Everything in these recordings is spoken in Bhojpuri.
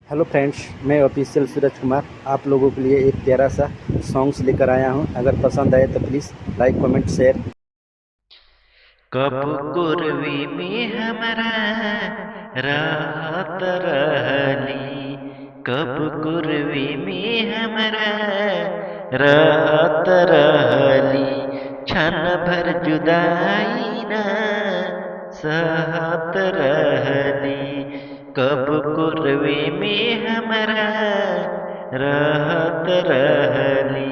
हेलो फ्रेंड्स, मैं ऑफिशियल सूरज कुमार आप लोगों के लिए एक प्यारा सा सॉन्ग्स लेकर आया हूं। अगर पसंद आए तो प्लीज़ लाइक कमेंट शेयर। कब कुर्वी में हमरा राहत रहली। कब कुर्वी में हमरा राहत रहली। क्षण भर जुदाई न सहत रहली। कब कुर्वी में हमरा राहत रहली।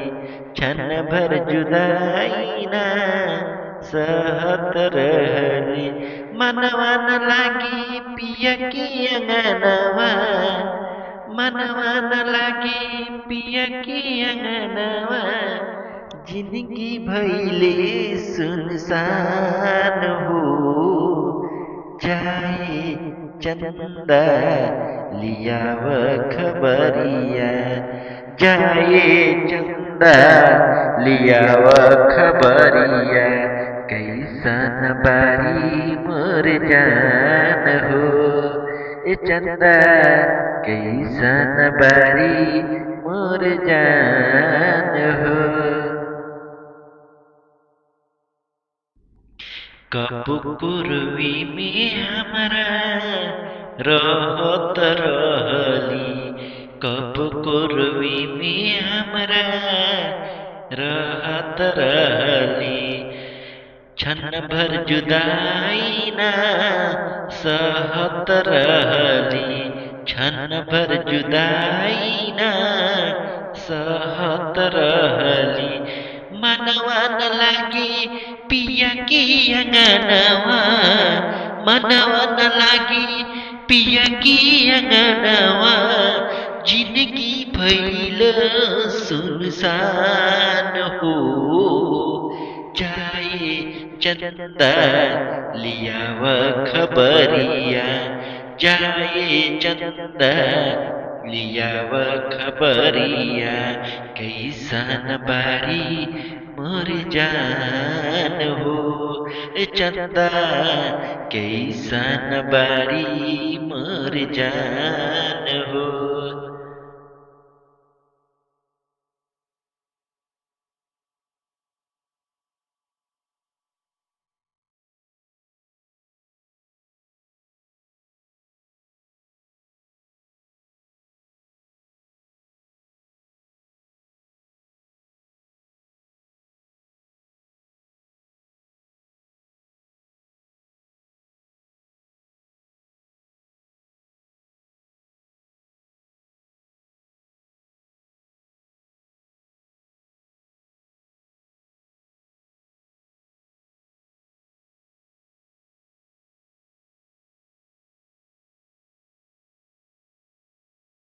क्षण भर जुदाई न सहत रहली। मनवा न लागी पिया की अंगनवा। मनवा न लागी पिया की अंगनवा। जिंदगी भैले सुनसान हो जाए। चंदा लियाव खबरिया। जाए चंदा लियाव खबरिया। कैसन बारी मोर जान हो। ए चंदा कैसन बारी मोर जान हो। कब कुर्वी में हमरा रहत रहली। कब कुर्वी में हमरा रहत रहली। क्षण भर जुदाई ना सहत रहली। क्षण भर जुदाई ना सहत रहली। मनवा न लागी पिया की अंगनवा। मनवा न लागी पिया की अंगनवा। जिंदगी भइल सुनसान हो जाए। चंदा लियाव खबरिया। जाए चंदा लियाव खबरिया। कैसन बारी मोर जान हो। चंदा कैसन बारी मोर जान